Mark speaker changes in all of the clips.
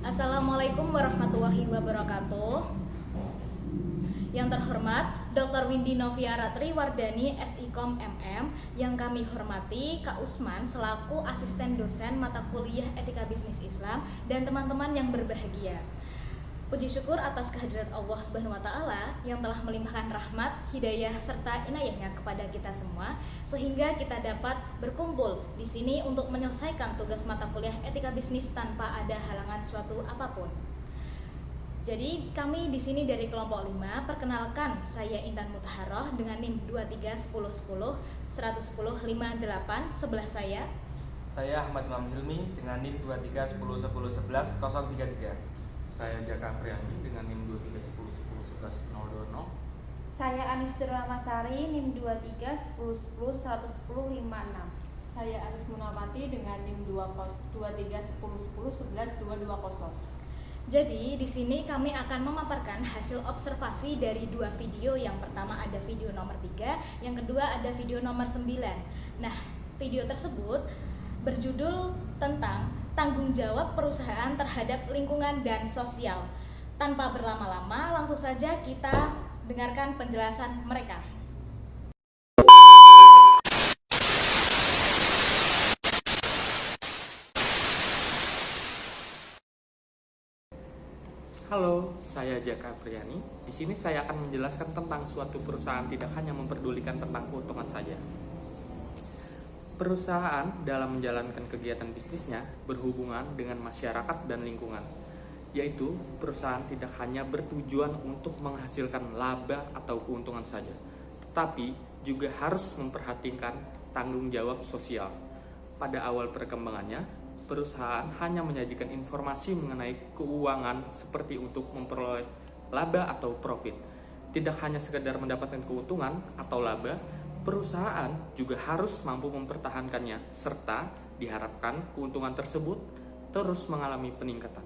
Speaker 1: Assalamualaikum warahmatullahi wabarakatuh. Yang terhormat Dr. Windy Novia Ratri Wardani SIKOM MM, yang kami hormati Kak Usman selaku asisten dosen mata kuliah Etika Bisnis Islam dan teman-teman yang berbahagia. Puji syukur atas kehadirat Allah Subhanahu wa taala yang telah melimpahkan rahmat, hidayah serta inayahnya kepada kita semua sehingga kita dapat berkumpul di sini untuk menyelesaikan tugas mata kuliah Etika Bisnis tanpa ada halangan suatu apapun. Jadi kami di sini dari kelompok 5, perkenalkan saya Intan Mutharoh dengan NIM 231010 110 58, sebelah saya
Speaker 2: Ahmad Imam Hilmi dengan NIM 231011 033.
Speaker 3: Saya Jaka Priandi dengan NIM 2310111020.
Speaker 4: Saya Anis Ramasari NIM 231010 11056.
Speaker 5: Saya Anis Munawati dengan NIM 2310111220.
Speaker 1: Jadi di sini kami akan memaparkan hasil observasi dari 2 video. Yang pertama ada video nomor 3, yang kedua ada video nomor 9. Nah, video tersebut berjudul tentang tanggung jawab perusahaan terhadap lingkungan dan sosial. Tanpa berlama-lama, langsung saja kita dengarkan penjelasan mereka.
Speaker 3: Halo, saya Jaka Priani. Di sini saya akan menjelaskan tentang suatu perusahaan tidak hanya memperdulikan tentang keuntungan saja. Perusahaan dalam menjalankan kegiatan bisnisnya berhubungan dengan masyarakat dan lingkungan, yaitu perusahaan tidak hanya bertujuan untuk menghasilkan laba atau keuntungan saja, tetapi juga harus memperhatikan tanggung jawab sosial. Pada awal perkembangannya, perusahaan hanya menyajikan informasi mengenai keuangan seperti untuk memperoleh laba atau profit. Tidak hanya sekedar mendapatkan keuntungan atau laba, perusahaan juga harus mampu mempertahankannya serta diharapkan keuntungan tersebut terus mengalami peningkatan.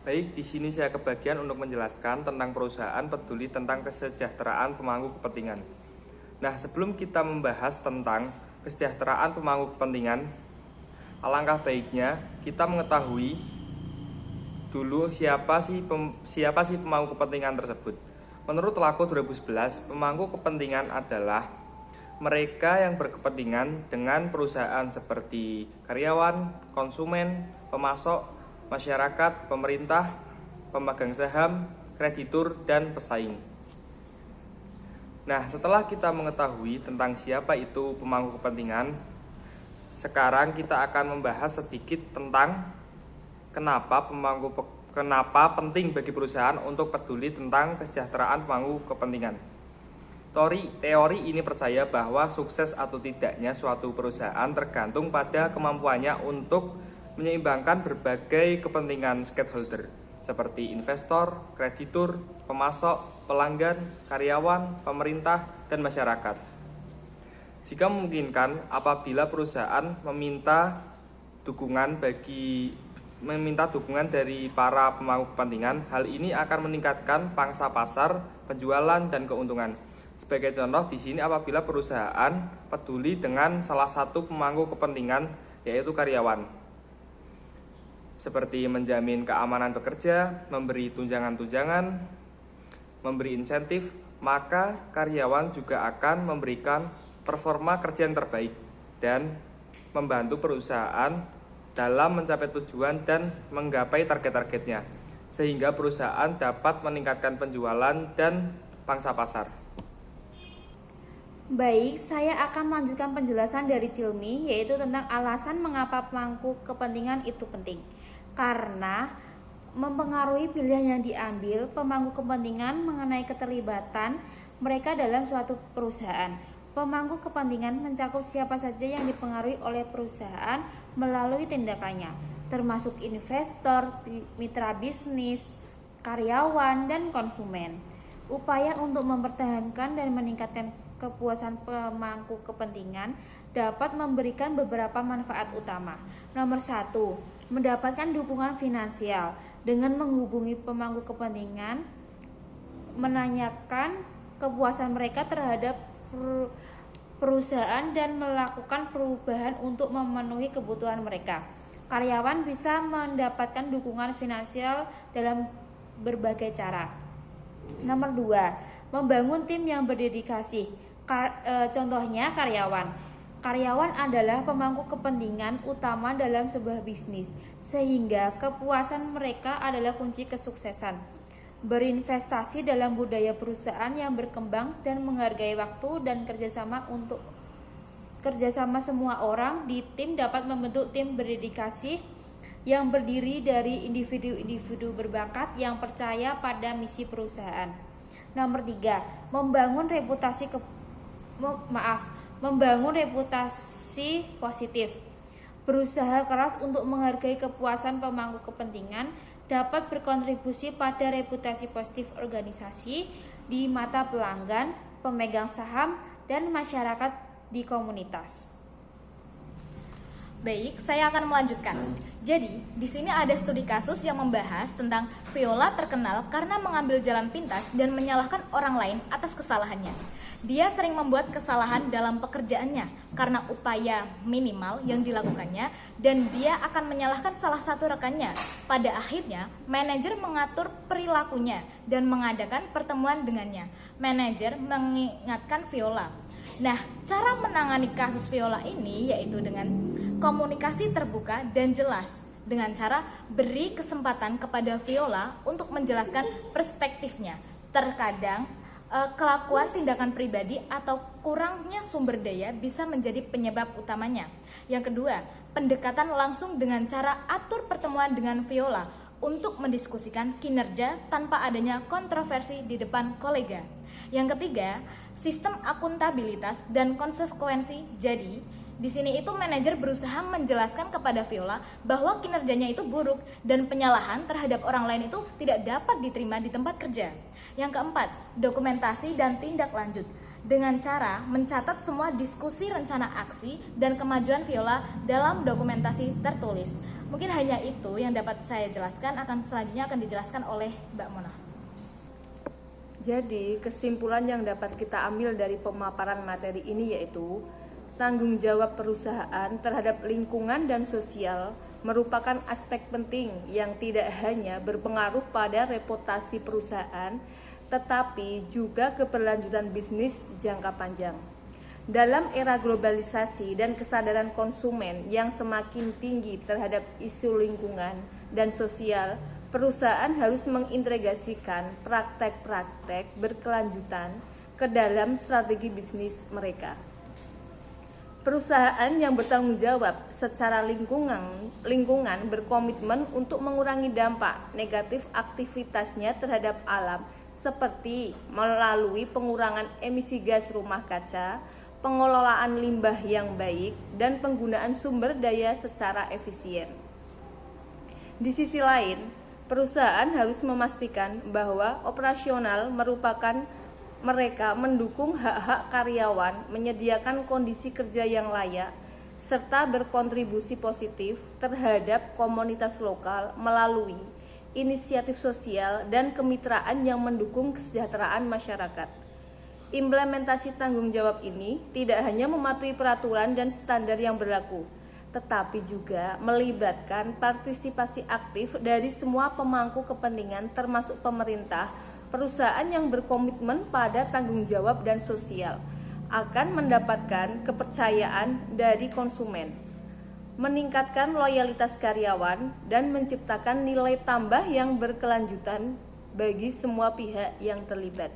Speaker 2: Baik, di sini saya kebagian untuk menjelaskan tentang perusahaan peduli tentang kesejahteraan pemangku kepentingan. Nah, sebelum kita membahas tentang kesejahteraan pemangku kepentingan, alangkah baiknya kita mengetahui dulu siapa sih pemangku kepentingan tersebut. Menurut Laku 2011, pemangku kepentingan adalah mereka yang berkepentingan dengan perusahaan seperti karyawan, konsumen, pemasok, masyarakat, pemerintah, pemegang saham, kreditur, dan pesaing. Nah, setelah kita mengetahui tentang siapa itu pemangku kepentingan, sekarang kita akan membahas sedikit tentang kenapa penting bagi perusahaan untuk peduli tentang kesejahteraan pemangku kepentingan. Teori ini percaya bahwa sukses atau tidaknya suatu perusahaan tergantung pada kemampuannya untuk menyeimbangkan berbagai kepentingan stakeholder seperti investor, kreditur, pemasok, pelanggan, karyawan, pemerintah, dan masyarakat. Jika memungkinkan, apabila perusahaan meminta dukungan dari para pemangku kepentingan, hal ini akan meningkatkan pangsa pasar, penjualan, dan keuntungan. Sebagai contoh di sini, apabila perusahaan peduli dengan salah satu pemangku kepentingan, yaitu karyawan, seperti menjamin keamanan bekerja, memberi tunjangan-tunjangan, memberi insentif, maka karyawan juga akan memberikan performa kerja yang terbaik dan membantu perusahaan dalam mencapai tujuan dan menggapai target-targetnya, sehingga perusahaan dapat meningkatkan penjualan dan pangsa pasar.
Speaker 4: Baik, saya akan melanjutkan penjelasan dari Cilmi, yaitu tentang alasan mengapa pemangku kepentingan itu penting. Karena mempengaruhi pilihan yang diambil pemangku kepentingan mengenai keterlibatan mereka dalam suatu perusahaan. Pemangku kepentingan mencakup siapa saja yang dipengaruhi oleh perusahaan melalui tindakannya, termasuk investor, mitra bisnis, karyawan, dan konsumen. Upaya untuk mempertahankan dan meningkatkan kepuasan pemangku kepentingan dapat memberikan beberapa manfaat utama. Nomor 1, mendapatkan dukungan finansial. Dengan menghubungi pemangku kepentingan, menanyakan kepuasan mereka terhadap perusahaan dan melakukan perubahan untuk memenuhi kebutuhan mereka. Karyawan bisa mendapatkan dukungan finansial dalam berbagai cara. Nomor 2, membangun tim yang berdedikasi. Contohnya karyawan. Karyawan adalah pemangku kepentingan utama dalam sebuah bisnis, sehingga kepuasan mereka adalah kunci kesuksesan. Berinvestasi dalam budaya perusahaan yang berkembang dan menghargai waktu dan kerjasama semua orang di tim dapat membentuk tim berdedikasi yang berdiri dari individu-individu berbakat yang percaya pada misi perusahaan. Nomor 3, membangun reputasi positif. Berusaha keras untuk menghargai kepuasan pemangku kepentingan dapat berkontribusi pada reputasi positif organisasi di mata pelanggan, pemegang saham, dan masyarakat di komunitas.
Speaker 1: Baik, saya akan melanjutkan. Jadi, di sini ada studi kasus yang membahas tentang Viola terkenal karena mengambil jalan pintas dan menyalahkan orang lain atas kesalahannya. Dia sering membuat kesalahan dalam pekerjaannya karena upaya minimal yang dilakukannya dan dia akan menyalahkan salah satu rekannya. Pada akhirnya, manajer mengatur perilakunya dan mengadakan pertemuan dengannya. Manajer mengingatkan Viola. Nah, cara menangani kasus Viola ini yaitu dengan komunikasi terbuka dan jelas, dengan cara beri kesempatan kepada Viola untuk menjelaskan perspektifnya. Terkadang kelakuan tindakan pribadi atau kurangnya sumber daya bisa menjadi penyebab utamanya. Yang kedua, pendekatan langsung dengan cara atur pertemuan dengan Viola untuk mendiskusikan kinerja tanpa adanya kontroversi di depan kolega. Yang ketiga, sistem akuntabilitas dan konsekuensi. Jadi, di sini itu manajer berusaha menjelaskan kepada Viola bahwa kinerjanya itu buruk dan penyalahan terhadap orang lain itu tidak dapat diterima di tempat kerja. Yang keempat, dokumentasi dan tindak lanjut dengan cara mencatat semua diskusi rencana aksi dan kemajuan Viola dalam dokumentasi tertulis. Mungkin hanya itu yang dapat saya jelaskan, selanjutnya akan dijelaskan oleh Mbak Mona.
Speaker 6: Jadi, kesimpulan yang dapat kita ambil dari pemaparan materi ini yaitu tanggung jawab perusahaan terhadap lingkungan dan sosial merupakan aspek penting yang tidak hanya berpengaruh pada reputasi perusahaan, tetapi juga keberlanjutan bisnis jangka panjang. Dalam era globalisasi dan kesadaran konsumen yang semakin tinggi terhadap isu lingkungan dan sosial, perusahaan harus mengintegrasikan praktek-praktek berkelanjutan ke dalam strategi bisnis mereka. Perusahaan yang bertanggung jawab secara lingkungan berkomitmen untuk mengurangi dampak negatif aktivitasnya terhadap alam, seperti melalui pengurangan emisi gas rumah kaca, pengelolaan limbah yang baik, dan penggunaan sumber daya secara efisien. Di sisi lain, perusahaan harus memastikan bahwa operasional merupakan mereka mendukung hak-hak karyawan, menyediakan kondisi kerja yang layak, serta berkontribusi positif terhadap komunitas lokal melalui inisiatif sosial dan kemitraan yang mendukung kesejahteraan masyarakat. Implementasi tanggung jawab ini tidak hanya mematuhi peraturan dan standar yang berlaku, tetapi juga melibatkan partisipasi aktif dari semua pemangku kepentingan termasuk pemerintah. Perusahaan yang berkomitmen pada tanggung jawab dan sosial akan mendapatkan kepercayaan dari konsumen, meningkatkan loyalitas karyawan, dan menciptakan nilai tambah yang berkelanjutan bagi semua pihak yang terlibat.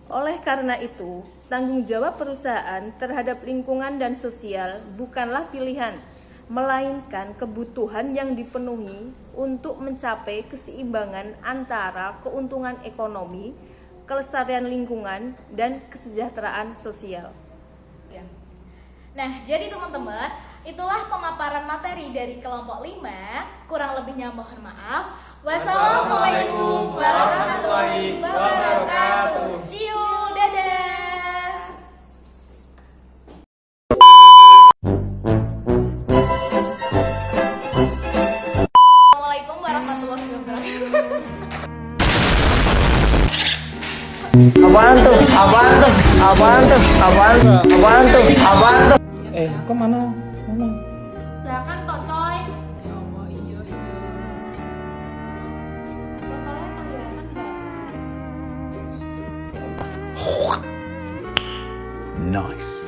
Speaker 6: Oleh karena itu, tanggung jawab perusahaan terhadap lingkungan dan sosial bukanlah pilihan, melainkan kebutuhan yang dipenuhi untuk mencapai keseimbangan antara keuntungan ekonomi, kelestarian lingkungan, dan kesejahteraan sosial.
Speaker 1: Nah, jadi teman-teman, itulah pemaparan materi dari kelompok 5. Kurang lebihnya mohon maaf. Wassalamualaikum warahmatullahi wabarakatuh. See you, dadah. Assalamualaikum warahmatullahi wabarakatuh.
Speaker 7: Apaan tuh? Apaan tuh? Apaan tuh? Apaan tuh? Apaan tuh? Apaan tuh?
Speaker 8: Kok mana? Mana?
Speaker 1: Lah kan toh coy.
Speaker 8: Nice.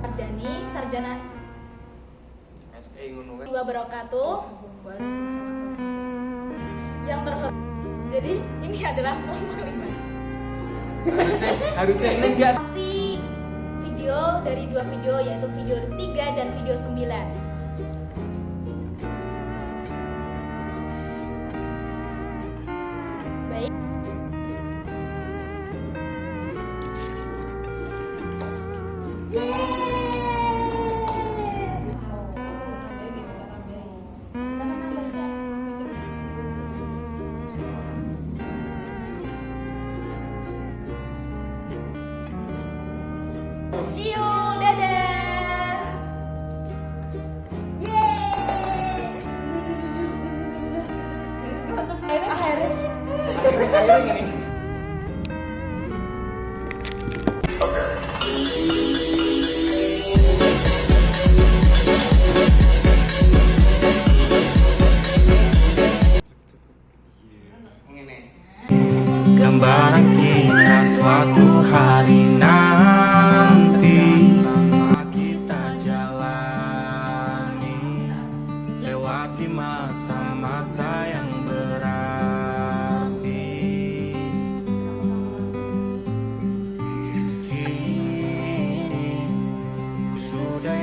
Speaker 1: Wardani, sarjana
Speaker 2: SE ngono kan.
Speaker 1: wabarakatuh. Yang terhormat. Jadi ini adalah kelompok 5.
Speaker 2: Harusnya ini enggak.
Speaker 1: Masih video dari 2 video, yaitu video 3 dan video 9. Baik. See you, dadah. Terus akhirnya
Speaker 9: Gambaran kita suatu hari nanti kita jalani, lewati masa-masa yang berarti. Kini ku sudah